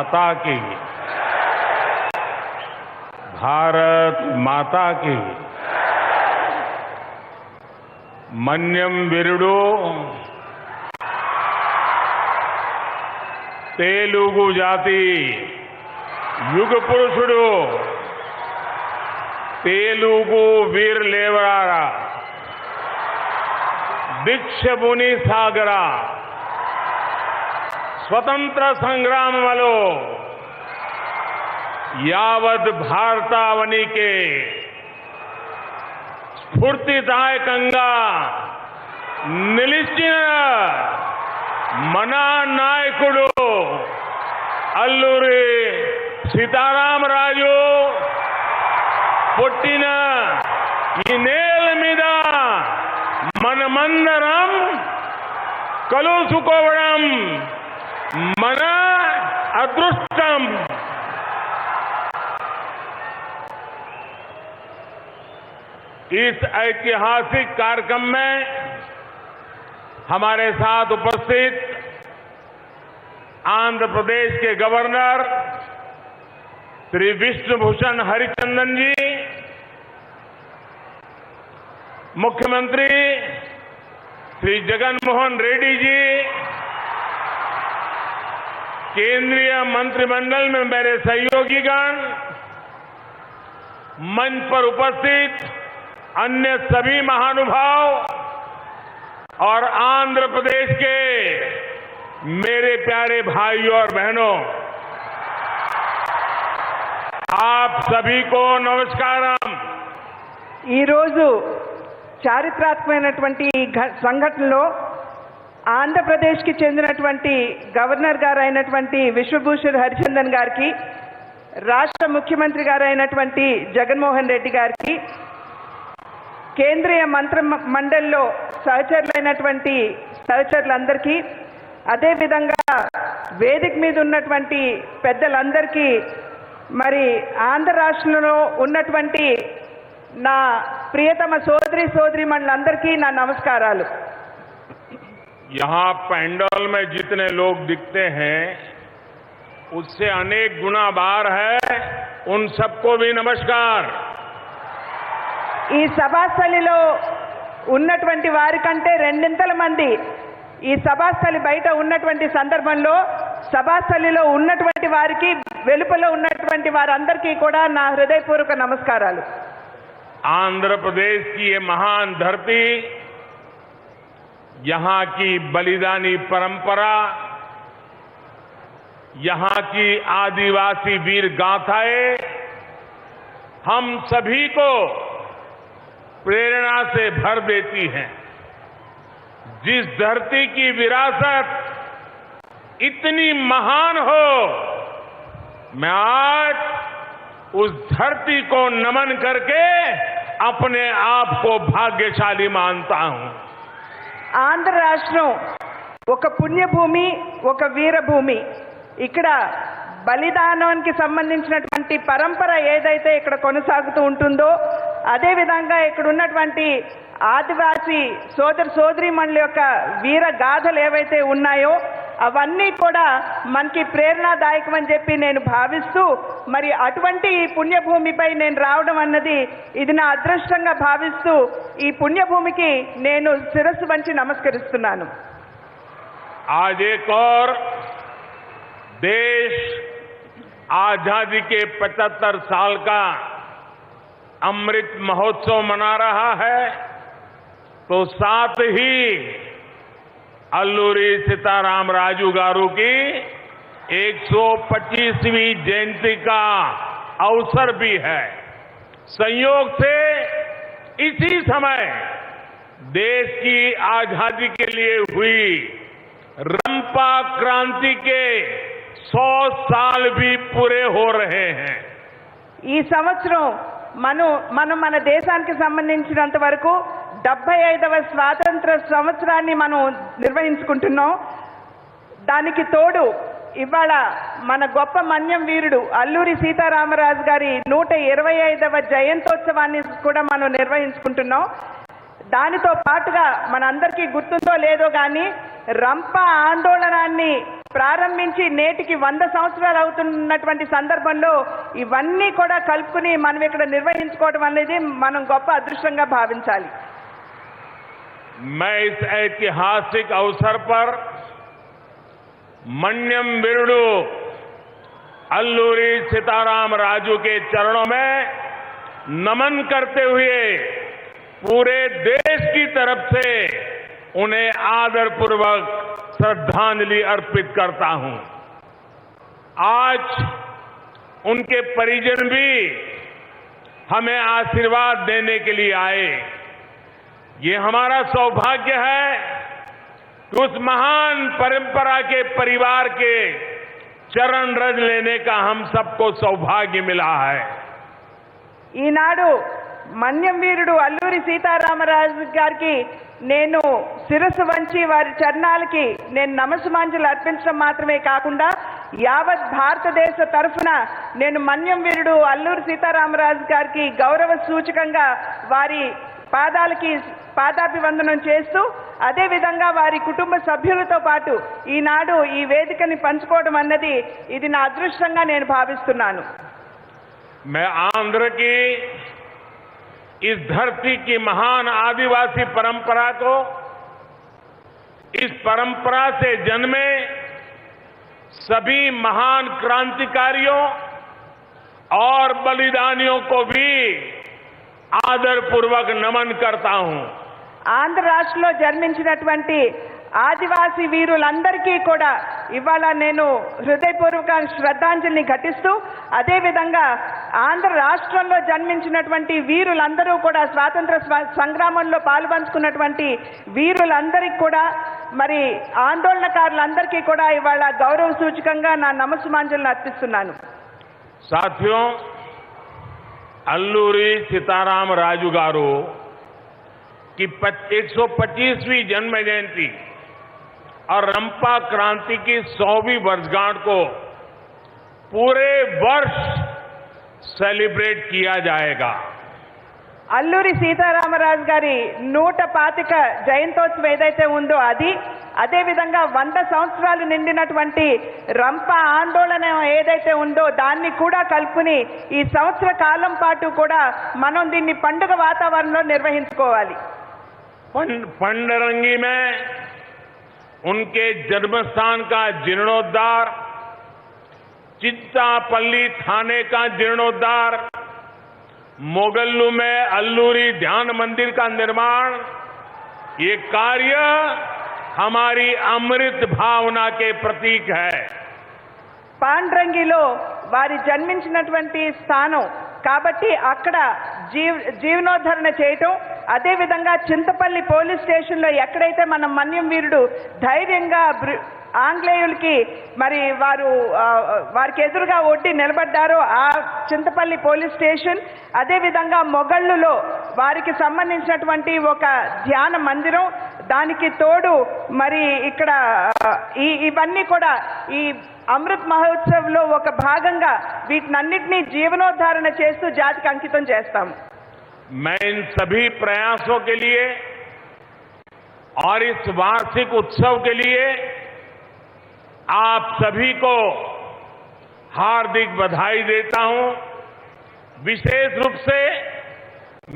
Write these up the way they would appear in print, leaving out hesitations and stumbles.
माता की, भारत माता की। मन्यम वीरुडु तेलुगु जाति युग पुरुषुडु तेलुगु वीर लेवरारा दीक्षबुनि सागरा स्वतंत्र संग्राम वालो यावत भारतावनी के स्फूर्तिदायकंगा निलिचिन मना नायकुडु अल्लूरी सीतारामराजु पुट्टिन ई नेल मीद मनमंदरम कलुसुकोवडम मन अदृष्टम। इस ऐतिहासिक कार्यक्रम में हमारे साथ उपस्थित आंध्र प्रदेश के गवर्नर श्री विष्णुभूषण हरिचंदन जी, मुख्यमंत्री श्री जगन मोहन रेड्डी जी, केंद्रीय मंत्रिमंडल में मेरे सहयोगीगण, मंच पर उपस्थित अन्य सभी महानुभाव और आंध्र प्रदेश के मेरे प्यारे भाइयों और बहनों, आप सभी को नमस्कारम। ఈ రోజు చారిత్రాత్మకమైనటువంటి సంఘటనలో ఆంధ్రప్రదేశ్కి చెందినటువంటి గవర్నర్ గారు అయినటువంటి విశ్వభూషణ్ హరిచందన్ గారికి, రాష్ట్ర ముఖ్యమంత్రి గారు అయినటువంటి జగన్మోహన్ రెడ్డి గారికి, కేంద్రీయ మంత్రి మండలిలో సహచరులైనటువంటి సహచరులందరికీ, అదేవిధంగా వేదిక మీద ఉన్నటువంటి పెద్దలందరికీ, మరి ఆంధ్ర రాష్ట్రంలో ఉన్నటువంటి నా ప్రియతమ సోదరీమణులందరికీ నా నమస్కారాలు। यहाँ पैंडल में जितने लोग दिखते हैं उससे अनेक गुना बाहर है, उन सबको भी नमस्कार। ఈ సభాస్థలిలో ఉన్నటువంటి వారి కంటే రెండింతల మంది ఈ సభాస్థలి బయట ఉన్నటువంటి సందర్భంలో సభాస్థలిలో ఉన్నటువంటి వారికి, వెలుపల ఉన్నటువంటి వారందరికీ కూడా నా హృదయపూర్వక నమస్కారాలు। आंध्र प्रदेश की ये महान धरती, यहां की बलिदानी परंपरा, यहां की आदिवासी वीर गाथाएं हम सभी को प्रेरणा से भर देती हैं। जिस धरती की विरासत इतनी महान हो, मैं आज उस धरती को नमन करके अपने आप को भाग्यशाली मानता हूं। ఆంధ్ర రాష్ట్రం ఒక పుణ్యభూమి, ఒక వీరభూమి। ఇక్కడ బలిదానానికి సంబంధించినటువంటి పరంపర ఏదైతే ఇక్కడ కొనసాగుతూ ఉంటుందో, అదే విధంగా ఇక్కడ ఉన్నటువంటి ఆదివాసీ సోదరీమణుల యొక్క వీర గాథలు ఏవైతే ఉన్నాయో అవన్నీ కూడా మనకి ప్రేరణాదాయకం అని చెప్పి నేను భావిస్తూ, మరి అటువంటి ఈ పుణ్యభూమిపై నేను రావడం అన్నది ఇది నా అదృష్టంగా భావిస్తూ ఈ పుణ్యభూమికి నేను శిరస్సు వంచి నమస్కరిస్తున్నాను। आज एक और देश आजादी के 75 साल का अमृत महोत्सव मना रहा है, तो साथ ही अल्लूरी सीतारामराजु गारू की 125वीं जयंती का अवसर भी है। संयोग से इसी समय देश की आजादी के लिए हुई रंपा क्रांति के 100 साल भी पूरे हो रहे हैं। ఈ సంవత్సరం మన దేశానికి సంబంధించినంత వరకు 75వ స్వాతంత్ర సంవత్సరాన్ని మనం నిర్వహించుకుంటున్నాం। దానికి తోడు ఇవాళ మన గొప్ప మన్యం వీరుడు అల్లూరి సీతారామరాజు గారి 125వ జయంతోత్సవాన్ని కూడా మనం నిర్వహించుకుంటున్నాం। దానితో పాటుగా మనందరికీ గుర్తుందో లేదో కానీ రంప ఆందోళనాన్ని ప్రారంభించి నేటికి 100 సంవత్సరాలు అవుతున్నటువంటి సందర్భంలో ఇవన్నీ కూడా కలుపుకుని మనం ఇక్కడ నిర్వహించుకోవడం అనేది మనం గొప్ప అదృష్టంగా భావించాలి. मैं इस ऐतिहासिक अवसर पर मन्यम वीरुडु अल्लूरी सीताराम राजू के चरणों में नमन करते हुए पूरे देश की तरफ से उन्हें आदरपूर्वक श्रद्धांजलि अर्पित करता हूं. आज उनके परिजन भी हमें आशीर्वाद देने के लिए आए. ये हमारा सौभाग्य है कि उस महान परंपरा के परिवार के चरण रज लेने का हम सबको सौभाग्य मिला है. ఈనాడు మన్యం వీరుడు అల్లూరి సీతారామరాజు గారికి నేను శిరస్సు వంచి వారి చరణాలకి నేను నమస్సుమాంజలు అర్పించడం మాత్రమే కాకుండా యావత్ భారతదేశ తరఫున నేను మన్యం వీరుడు అల్లూరి సీతారామరాజు గారికి గౌరవ సూచకంగా వారి పాదాలకి పాదాభివందనం చేస్తూ అదేవిధంగా వారి కుటుంబ సభ్యులతో పాటు ఈనాడు ఈ వేదికని పంచుకోవడం అన్నది ఇది నా అదృష్టంగా నేను భావిస్తున్నాను. मैं आंध्र की इस धरती की महान आदिवासी परंपरा को, इस परंपरा से जन्मे सभी महान क्रांतिकारियों और बलिदानियों को भी आदरपूर्वक नमन करता हूं. ఆంధ్ర రాష్ట్రంలో జన్మించినటువంటి ఆదివాసీ వీరులందరికీ కూడా ఇవాళ నేను హృదయపూర్వక శ్రద్ధాంజలిని ఘటిస్తూ అదేవిధంగా ఆంధ్ర రాష్ట్రంలో జన్మించినటువంటి వీరులందరూ కూడా స్వాతంత్ర సంగ్రామంలో పాల్పంచుకున్నటువంటి వీరులందరికీ కూడా మరి ఆందోళనకారులందరికీ కూడా ఇవాళ గౌరవ సూచకంగా నా నమస్సుమాంజలిని అర్పిస్తున్నాను. साथियों, अल्लूरी सीताराम राजू गारू की 125वीं जन्म जयंती और रंपा क्रांति की 100वीं वर्षगांठ को पूरे वर्ष सेलिब्रेट किया जाएगा. అల్లూరి సీతారామరాజు గారి 125వ జయంతోత్సవం ఏదైతే ఉందో అదేవిధంగా 100 సంవత్సరాలు నిండినటువంటి రంప ఆందోళన ఏదైతే ఉందో దాన్ని కూడా కలుపుకుని ఈ సంవత్సర కాలం పాటు కూడా మనం దీన్ని పండుగ వాతావరణంలో నిర్వహించుకోవాలి. पंडरंगी में उनके जन्मस्थान का जीर्णोद्धार, चित्तापल्ली थाने का जीर्णोद्धार, मोगल्लू में अल्लूरी ध्यान मंदिर का निर्माण, ये कार्य हमारी अमृत भावना के प्रतीक है. పాండ్రంగిలో వారి జన్మించినటువంటి స్థానం కాబట్టి అక్కడ జీవనోద్ధరణ చేయటం, అదేవిధంగా చింతపల్లి పోలీస్ స్టేషన్లో ఎక్కడైతే మనం మన్యం వీరుడు ధైర్యంగా ఆంగ్లేయులకి మరి వారికి ఎదురుగా ఒడ్డి నిలబడ్డారో ఆ చింతపల్లి పోలీస్ స్టేషన్, అదేవిధంగా మొగళ్ళులో వారికి సంబంధించినటువంటి ఒక ధ్యాన మందిరం, దానికి తోడు మరి ఇక్కడ ఇవన్నీ కూడా ఈ అమృత్ మహోత్సవ్ లో ఒక భాగంగా వీటినన్నిటినీ జీవనోద్ధారణ చేస్తూ జాతికి అంకితం చేస్తాం. मैं इन सभी प्रयासों के लिए और इस वार्षिक उत्सव के लिए आप सभी को हार्दिक बधाई देता हूं. विशेष रूप से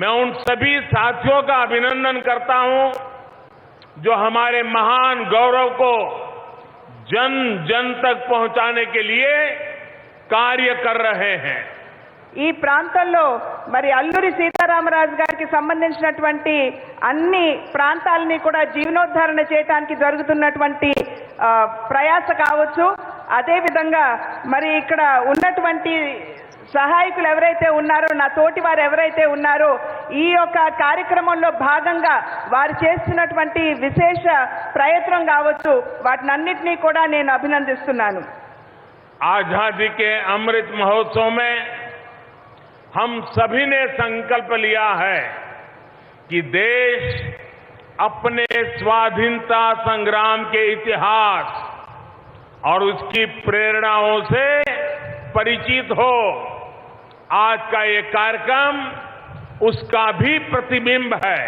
मैं उन सभी साथियों का अभिनंदन करता हूं जो हमारे महान गौरव को जन जन तक पहुंचाने के लिए कार्य कर रहे हैं. ఈ ప్రాంతంలో మరి అల్లూరి సీతారామరాజు గారికి సంబంధించినటువంటి అన్ని ప్రాంతాలని కూడా జీవనోద్ధరణ చేయడానికి జరుగుతున్నటువంటి ప్రయాస కావచ్చు, అదేవిధంగా మరి ఇక్కడ ఉన్నటువంటి సహాయకులు ఎవరైతే ఉన్నారో, నా తోటి వారు ఎవరైతే ఉన్నారో, ఈ యొక్క కార్యక్రమంలో భాగంగా వారు చేస్తున్నటువంటి విశేష ప్రయత్నం కావచ్చు, వాటినన్నిటినీ కూడా నేను అభినందిస్తున్నాను. आजादी के अमृत महोत्सव में हम सभी ने संकल्प लिया है कि देश अपने स्वाधीनता संग्राम के इतिहास और उसकी प्रेरणाओं से परिचित हो. आज का ये कार्यक्रम उसका भी प्रतिबिंब है.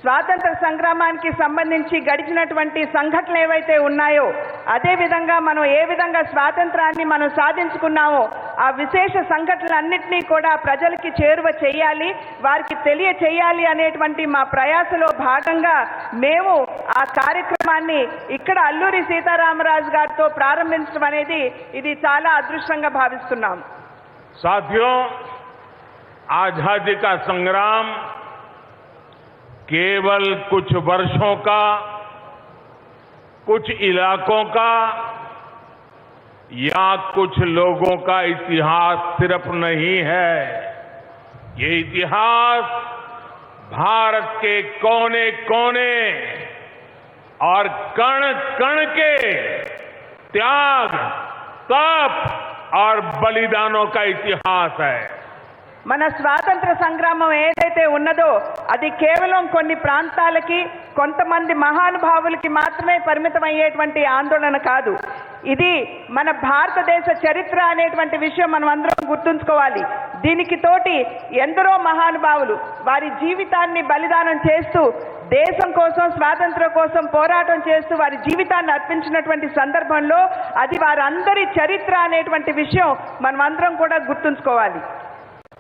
స్వాతంత్ర సంగ్రామానికి సంబంధించి గడిచినటువంటి సంఘటనలు ఏవైతే ఉన్నాయో, అదే విధంగా మనం ఏ విధంగా స్వాతంత్రాన్ని మనం సాధించుకున్నామో ఆ విశేష సంఘటనలన్నింటినీ కూడా ప్రజలకి చేరువ చేయాలి, వారికి తెలియచేయాలి అనేటువంటి మా ప్రయాసలో భాగంగా మేము ఆ కార్యక్రమాన్ని ఇక్కడ అల్లూరి సీతారామరాజు గారితో ప్రారంభించడం అనేది ఇది చాలా అదృష్టంగా భావిస్తున్నాం. साथियों, आजादी का संग्राम केवल कुछ वर्षों का, कुछ इलाकों का या कुछ लोगों का इतिहास सिर्फ नहीं है. ये इतिहास भारत के कोने कोने और कण कण के त्याग, तप और बलिदानों का इतिहास है. మన స్వాతంత్ర సంగ్రామం ఏదైతే ఉన్నదో అది కేవలం కొన్ని ప్రాంతాలకి, కొంతమంది మహానుభావులకి మాత్రమే పరిమితమయ్యేటువంటి ఆందోళన కాదు. ఇది మన భారతదేశ చరిత్ర అనేటువంటి విషయం మనం అందరం గుర్తుంచుకోవాలి. దీనికి తోటి ఎందరో మహానుభావులు వారి జీవితాన్ని బలిదానం చేస్తూ దేశం కోసం, స్వాతంత్ర్యం కోసం పోరాటం చేస్తూ వారి జీవితాన్ని అర్పించినటువంటి సందర్భంలో అది వారందరి చరిత్ర అనేటువంటి విషయం మనం అందరం కూడా గుర్తుంచుకోవాలి.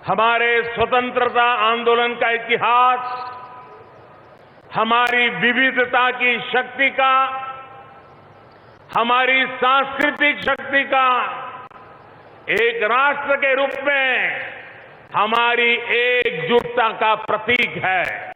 हमारे स्वतंत्रता आंदोलन का इतिहास हमारी विविधता की शक्ति का, हमारी सांस्कृतिक शक्ति का, एक राष्ट्र के रूप में हमारी एकजुटता का प्रतीक है.